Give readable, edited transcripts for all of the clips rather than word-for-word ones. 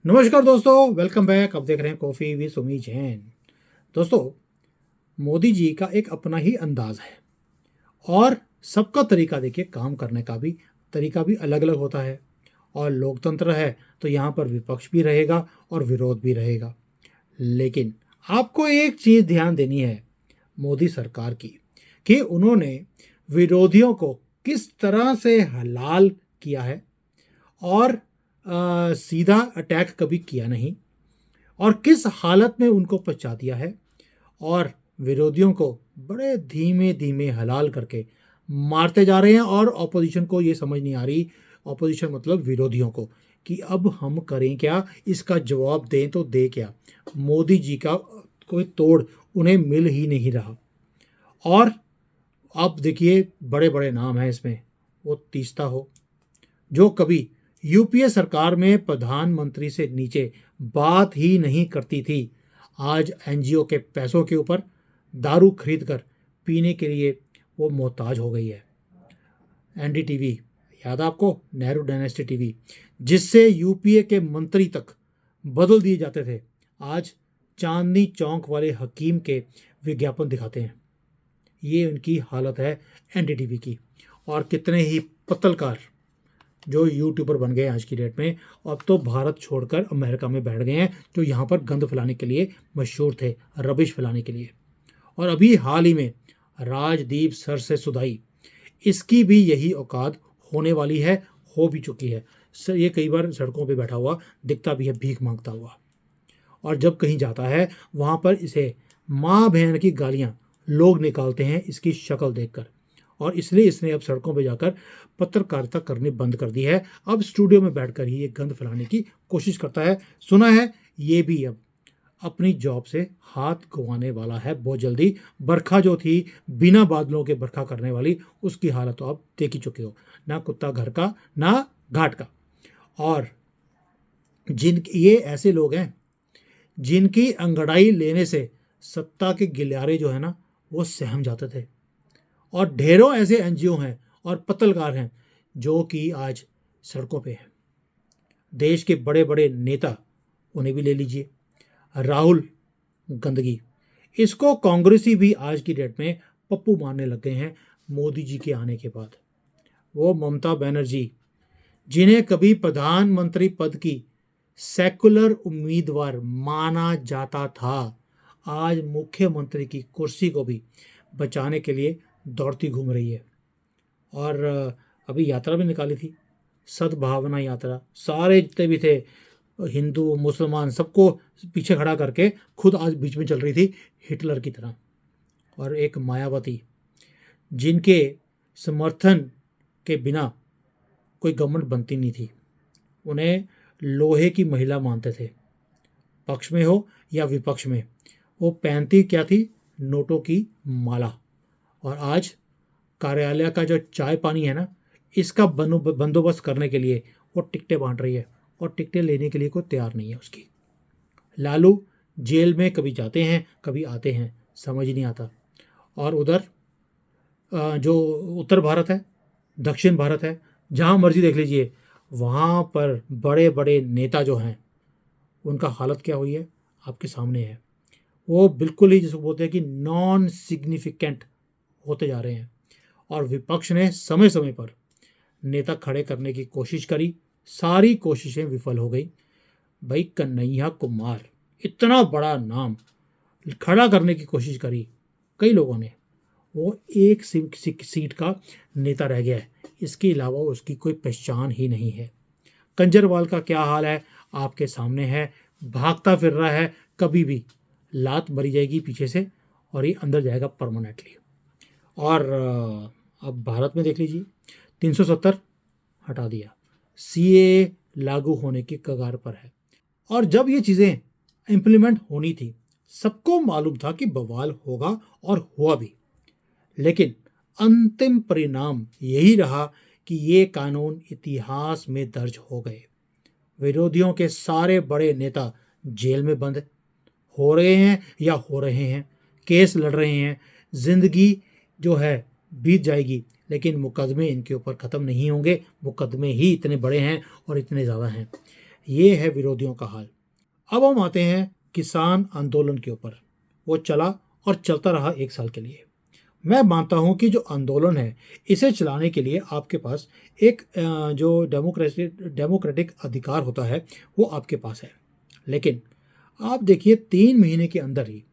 नमस्कार दोस्तों, welcome back. अब देख रहे हैं कॉफ़ी विद सुमी जैन। दोस्तों, मोदी जी का एक अपना ही अंदाज है और सबका तरीका देखिए, काम करने का भी तरीका भी अलग अलग होता है। और लोकतंत्र है तो यहाँ पर विपक्ष भी रहेगा और विरोध भी रहेगा। लेकिन आपको एक चीज़ ध्यान देनी है मोदी सरकार की, कि उन्होंने विरोधियों को किस तरह से हलाल किया है और सीधा अटैक कभी किया नहीं, और किस हालत में उनको पहुंचा दिया है। और विरोधियों को बड़े धीमे धीमे हलाल करके मारते जा रहे हैं। और ऑपोजिशन को ये समझ नहीं आ रही, ऑपोजिशन मतलब विरोधियों को, कि अब हम करें क्या, इसका जवाब दें तो दे क्या। मोदी जी का कोई तोड़ उन्हें मिल ही नहीं रहा। और अब देखिए, बड़े बड़े नाम हैं इसमें। वो तीस्ता हो, जो कभी यूपीए सरकार में प्रधानमंत्री से नीचे बात ही नहीं करती थी, आज एनजीओ के पैसों के ऊपर दारू खरीद कर पीने के लिए वो मोहताज हो गई है। एनडीटीवी, याद आपको, नेहरू डायनेस्टी टीवी, जिससे यूपीए के मंत्री तक बदल दिए जाते थे, आज चांदनी चौक वाले हकीम के विज्ञापन दिखाते हैं। ये उनकी हालत है एनडीटीवी की। और कितने ही पत्रकार जो यूट्यूबर बन गए आज की डेट में, अब तो भारत छोड़कर अमेरिका में बैठ गए हैं, जो यहाँ पर गंद फैलाने के लिए मशहूर थे, रबिश फैलाने के लिए। और अभी हाल ही में राजदीप सर से सुधाई, इसकी भी यही औकात होने वाली है, हो भी चुकी है। सर ये कई बार सड़कों पे बैठा हुआ दिखता भी है, भीख मांगता हुआ। और जब कहीं जाता है वहाँ पर इसे माँ बहन की गालियाँ लोग निकालते हैं इसकी शक्ल देखकर। और इसलिए इसने अब सड़कों पर जाकर पत्रकारिता करनी बंद कर दी है। अब स्टूडियो में बैठकर ही ये गंद फैलाने की कोशिश करता है। सुना है ये भी अब अपनी जॉब से हाथ गंवाने वाला है बहुत जल्दी। बरखा जो थी बिना बादलों के बरखा करने वाली, उसकी हालत तो आप देख ही चुके हो, ना कुत्ता घर का ना घाट का। और ये ऐसे लोग हैं जिनकी अंगड़ाई लेने से सत्ता के गिलियारे जो है ना, वो सहम जाते थे। और ढेरों ऐसे एनजीओ हैं और पत्रकार हैं जो कि आज सड़कों पे हैं। देश के बड़े बड़े नेता, उन्हें भी ले लीजिए, राहुल गंदगी, इसको कांग्रेसी भी आज की डेट में पप्पू मानने लग गए हैं मोदी जी के आने के बाद। वो ममता बनर्जी, जिन्हें कभी प्रधानमंत्री पद की सेकुलर उम्मीदवार माना जाता था, आज मुख्यमंत्री की कुर्सी को भी बचाने के लिए दौड़ती घूम रही है। और अभी यात्रा भी निकाली थी, सद्भावना यात्रा। सारे जितने भी थे, हिंदू मुसलमान, सबको पीछे खड़ा करके खुद आज बीच में चल रही थी हिटलर की तरह। और एक मायावती, जिनके समर्थन के बिना कोई गवर्नमेंट बनती नहीं थी, उन्हें लोहे की महिला मानते थे, पक्ष में हो या विपक्ष में। वो पहनती क्या थी, नोटों की माला। और आज कार्यालय का जो चाय पानी है ना, इसका बंदोबस्त करने के लिए वो टिकटें बांट रही है, और टिकटें लेने के लिए कोई तैयार नहीं है उसकी। लालू जेल में कभी जाते हैं कभी आते हैं, समझ ही नहीं आता। और उधर जो उत्तर भारत है, दक्षिण भारत है, जहाँ मर्जी देख लीजिए, वहाँ पर बड़े बड़े नेता जो हैं, उनका हालत क्या हुई है आपके सामने है। वो बिल्कुल ही, जिसको बोलते हैं कि नॉन सिग्निफिकेंट होते जा रहे हैं। और विपक्ष ने समय समय पर नेता खड़े करने की कोशिश करी, सारी कोशिशें विफल हो गई। भाई कन्हैया कुमार, इतना बड़ा नाम, खड़ा करने की कोशिश करी कई लोगों ने, वो एक सीट का नेता रह गया है, इसके अलावा उसकी कोई पहचान ही नहीं है। कंजरवाल का क्या हाल है आपके सामने है, भागता फिर रहा है, कभी भी लात मरी जाएगी पीछे से और ये अंदर जाएगा परमानेंटली। और अब भारत में देख लीजिए, 370 हटा दिया, सीए लागू होने की कगार पर है। और जब ये चीज़ें इम्प्लीमेंट होनी थी, सबको मालूम था कि बवाल होगा, और हुआ भी। लेकिन अंतिम परिणाम यही रहा कि ये कानून इतिहास में दर्ज हो गए। विरोधियों के सारे बड़े नेता जेल में बंद हो रहे हैं या हो रहे हैं, केस लड़ रहे हैं। जिंदगी जो है बीत जाएगी, लेकिन मुकदमे इनके ऊपर ख़त्म नहीं होंगे। मुकदमे ही इतने बड़े हैं और इतने ज़्यादा हैं। ये है विरोधियों का हाल। अब हम आते हैं किसान आंदोलन के ऊपर। वो चला और चलता रहा 1 साल के लिए। मैं मानता हूं कि जो आंदोलन है, इसे चलाने के लिए आपके पास एक जो डेमोक्रेटिक अधिकार होता है, वो आपके पास है। लेकिन आप देखिए 3 महीने के अंदर ही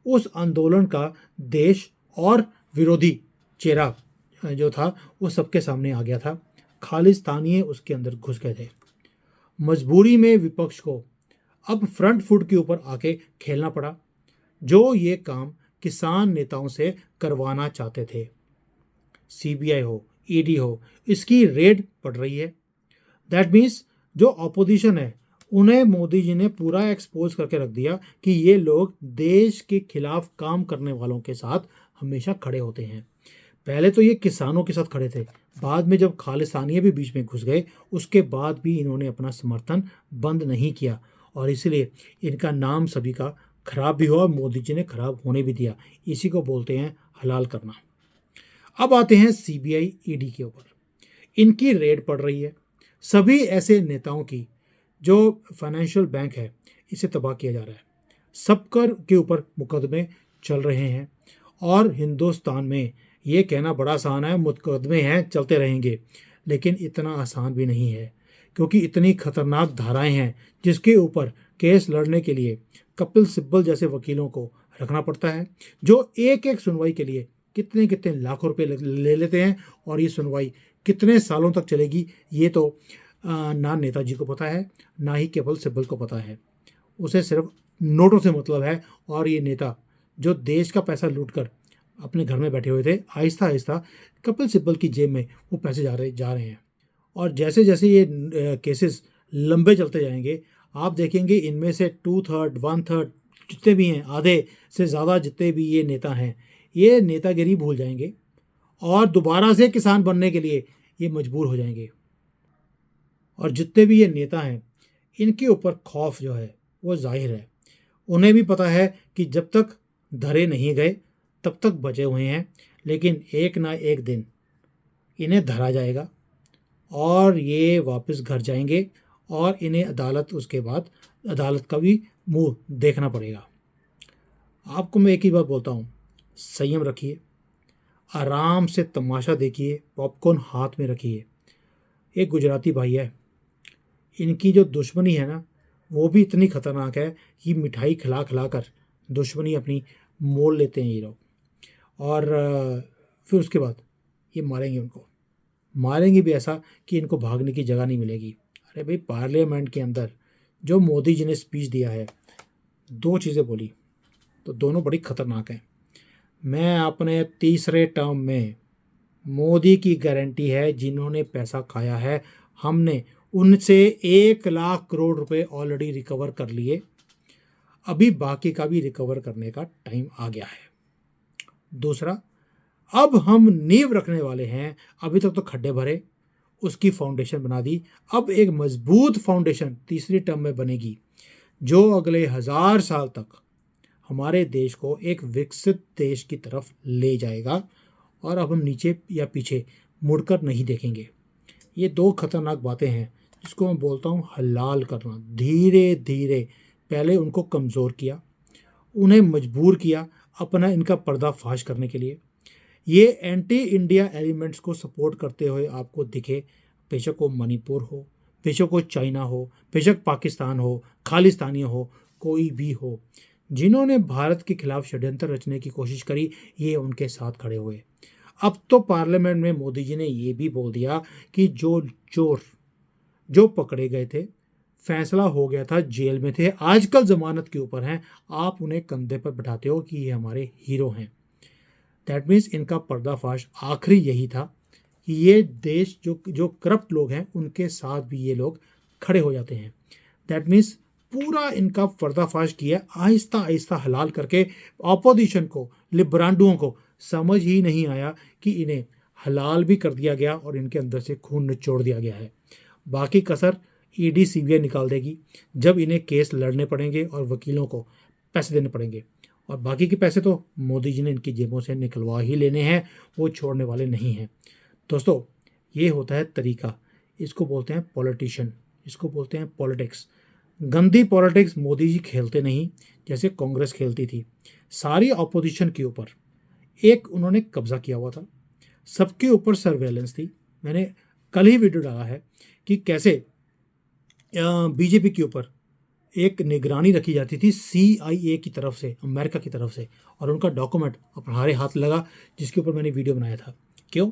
उस आंदोलन का देश और विरोधी चेहरा जो था वो सबके सामने आ गया था। खालिस्तानी उसके अंदर घुस गए थे। मजबूरी में विपक्ष को अब फ्रंट फुट के ऊपर आके खेलना पड़ा, जो ये काम किसान नेताओं से करवाना चाहते थे। सीबीआई हो, ईडी हो, इसकी रेड पड़ रही है। दैट मीन्स जो ऑपोजिशन है, उन्हें मोदी जी ने पूरा एक्सपोज करके रख दिया कि ये लोग देश के खिलाफ काम करने वालों के साथ हमेशा खड़े होते हैं। पहले तो ये किसानों के साथ खड़े थे, बाद में जब खालिस्तानी भी बीच में घुस गए, उसके बाद भी इन्होंने अपना समर्थन बंद नहीं किया और इसलिए इनका नाम सभी का खराब भी हुआ और मोदी जी ने खराब होने भी दिया। इसी को बोलते हैं हलाल करना। अब आते हैं सीबीआई ईडी के ऊपर। इनकी रेड पड़ रही है। सभी ऐसे नेताओं की जो फाइनेंशियल बैंक है, इसे तबाह किया जा रहा है। सबकर के ऊपर मुकदमे चल रहे हैं और हिंदुस्तान में ये कहना बड़ा आसान है, मुकदमे हैं चलते रहेंगे, लेकिन इतना आसान भी नहीं है, क्योंकि इतनी खतरनाक धाराएं हैं जिसके ऊपर केस लड़ने के लिए कपिल सिब्बल जैसे वकीलों को रखना पड़ता है, जो एक एक सुनवाई के लिए कितने कितने लाखों रुपए ले लेते हैं और ये सुनवाई कितने सालों तक चलेगी, ये तो ना नेताजी को पता है, ना ही कपिल सिब्बल को पता है। उसे सिर्फ नोटों से मतलब है और ये नेता जो देश का पैसा लूटकर अपने घर में बैठे हुए थे, आहिस्ता आहिस्ता कपिल सिब्बल की जेब में वो पैसे जा रहे हैं। और जैसे जैसे ये केसेस लंबे चलते जाएंगे, आप देखेंगे इनमें से 2/3 1/3 जितने भी हैं, आधे से ज़्यादा जितने भी ये नेता हैं, ये नेतागिरी भूल जाएंगे और दोबारा से किसान बनने के लिए ये मजबूर हो जाएंगे। और जितने भी ये नेता हैं, इनके ऊपर खौफ जो है वो जाहिर है। उन्हें भी पता है कि जब तक धरे नहीं गए तब तक बचे हुए हैं, लेकिन एक ना एक दिन इन्हें धरा जाएगा और ये वापस घर जाएंगे और इन्हें उसके बाद अदालत का भी मुंह देखना पड़ेगा। आपको मैं एक ही बात बोलता हूँ, संयम रखिए, आराम से तमाशा देखिए, पॉपकॉर्न हाथ में रखिए। एक गुजराती भाई है, इनकी जो दुश्मनी है ना, वो भी इतनी खतरनाक है कि मिठाई खिला खिला कर दुश्मनी अपनी मोल लेते हैं ये लोग। और फिर उसके बाद ये मारेंगे, उनको मारेंगे भी ऐसा कि इनको भागने की जगह नहीं मिलेगी। अरे भाई, पार्लियामेंट के अंदर जो मोदी जी ने स्पीच दिया है, 2 चीज़ें बोली तो दोनों बड़ी खतरनाक हैं। मैं अपने तीसरे टर्म में मोदी की गारंटी है, जिन्होंने पैसा खाया है हमने उनसे 1 लाख करोड़ रुपए ऑलरेडी रिकवर कर लिए। अभी बाकी का भी रिकवर करने का टाइम आ गया है। दूसरा, अब हम नींव रखने वाले हैं। अभी तक तो खड्डे भरे, उसकी फाउंडेशन बना दी। अब एक मजबूत फाउंडेशन तीसरी टर्म में बनेगी, जो अगले 1000 साल तक हमारे देश को एक विकसित देश की तरफ ले जाएगा और अब हम नीचे या पीछे मुड़कर नहीं देखेंगे। ये 2 खतरनाक बातें हैं जिसको मैं बोलता हूँ हलाल करना। धीरे धीरे पहले उनको कमज़ोर किया, उन्हें मजबूर किया अपना इनका पर्दाफाश करने के लिए। ये एंटी इंडिया एलिमेंट्स को सपोर्ट करते हुए आपको दिखे, बेशक वो मणिपुर हो, बेशक वो चाइना हो, बेशक पाकिस्तान हो, खालिस्तानी हो, कोई भी हो, जिन्होंने भारत के खिलाफ षड्यंत्र रचने की कोशिश करी, ये उनके साथ खड़े हुए। अब तो पार्लियामेंट में मोदी जी ने ये भी बोल दिया कि जो चोर जो पकड़े गए थे, फैसला हो गया था, जेल में थे, आजकल जमानत के ऊपर हैं, आप उन्हें कंधे पर बैठाते हो कि ये हमारे हीरो हैं। दैट मीन्स इनका पर्दाफाश आखिरी यही था कि ये देश जो करप्ट लोग हैं उनके साथ भी ये लोग खड़े हो जाते हैं। दैट मीन्स पूरा इनका पर्दाफाश किया, आहिस्ता आहिस्ता हलाल करके। ऑपोजिशन को, लिब्रांडुओं को समझ ही नहीं आया कि इन्हें हलाल भी कर दिया गया और इनके अंदर से खून निचोड़ दिया गया है। बाकी कसर ईडी सीबीआई निकाल देगी जब इन्हें केस लड़ने पड़ेंगे और वकीलों को पैसे देने पड़ेंगे। और बाकी के पैसे तो मोदी जी ने इनकी जेबों से निकलवा ही लेने हैं, वो छोड़ने वाले नहीं हैं। दोस्तों, ये होता है तरीका, इसको बोलते हैं पॉलिटिशियन। इसको बोलते हैं पॉलिटिक्स। गंदी पॉलिटिक्स मोदी जी खेलते नहीं जैसे कांग्रेस खेलती थी। सारी ऑपोजिशन के ऊपर एक उन्होंने कब्जा किया हुआ था, सबके ऊपर सर्वेलेंस थी। मैंने कल ही वीडियो डाला है कि कैसे बीजेपी के ऊपर एक निगरानी रखी जाती थी CIA की तरफ से, अमेरिका की तरफ से, और उनका डॉक्यूमेंट हमारे हाथ लगा, जिसके ऊपर मैंने वीडियो बनाया था। क्यों?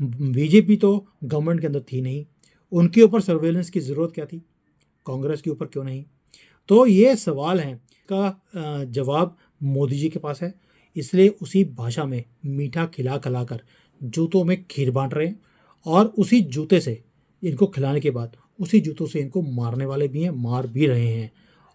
बीजेपी तो गवर्नमेंट के अंदर थी नहीं, उनके ऊपर सर्वेलेंस की ज़रूरत क्या थी, कांग्रेस के ऊपर क्यों नहीं? तो ये सवाल है का जवाब मोदी जी के पास है, इसलिए उसी भाषा में मीठा खिला खिलाकर जूतों में खीर बांट रहे हैं, और उसी जूते से इनको खिलाने के बाद उसी जूतों से इनको मारने वाले भी हैं, मार भी रहे हैं।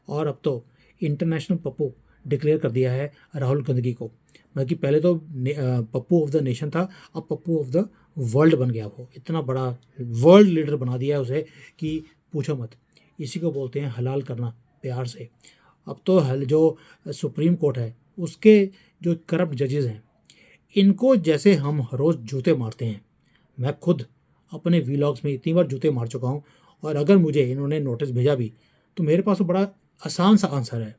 और अब तो इंटरनेशनल पप्पू डिक्लेयर कर दिया है राहुल गांधी को, बल्कि पहले तो पप्पू ऑफ द नेशन था, अब पप्पू ऑफ द वर्ल्ड बन गया। वो इतना बड़ा वर्ल्ड लीडर बना दिया है उसे कि पूछो मत। इसी को बोलते हैं हलाल करना प्यार से। अब तो जो सुप्रीम कोर्ट है उसके जो करप्ट जजेस हैं, इनको जैसे हम हर रोज़ जूते मारते हैं, मैं खुद अपने वीलॉग्स में इतनी बार जूते मार चुका हूँ, और अगर मुझे इन्होंने नोटिस भेजा भी तो मेरे पास तो बड़ा आसान सा आंसर है,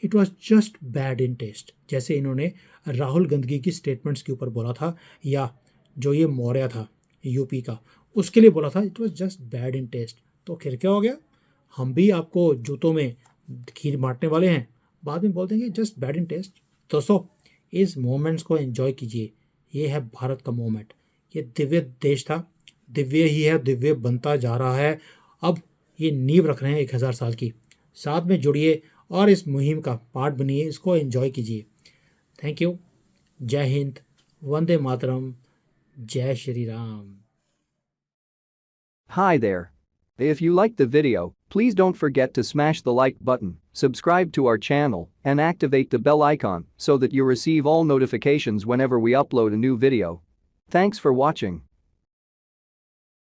it was just bad in taste. जैसे इन्होंने राहुल गांधी की स्टेटमेंट्स के ऊपर बोला था, या जो ये मौर्य था यूपी का, उसके लिए बोला था it was just bad in taste. तो फिर क्या हो गया? हम भी आपको जूतों में खीर बांटने वाले हैं, बाद में बोल देंगे जस्ट बैड इन टेस्ट। दोस्तों, इस मोमेंट्स को एंजॉय कीजिए। ये है भारत का मोमेंट, ये दिव्य देश था, दिव्य ही है, दिव्य बनता जा रहा है। अब ये नींव रख रहे हैं 1000 साल की। साथ में जुड़िए और इस मुहिम का पार्ट बनिए, इसको एंजॉय कीजिए। Thank you. जय हिंद, वंदे मातरम, जय Shri Ram. Hi there. If you liked the video, please don't forget to smash the like button, subscribe to our channel, and activate the bell icon so that you receive all notifications whenever we upload a new video. Thanks for watching.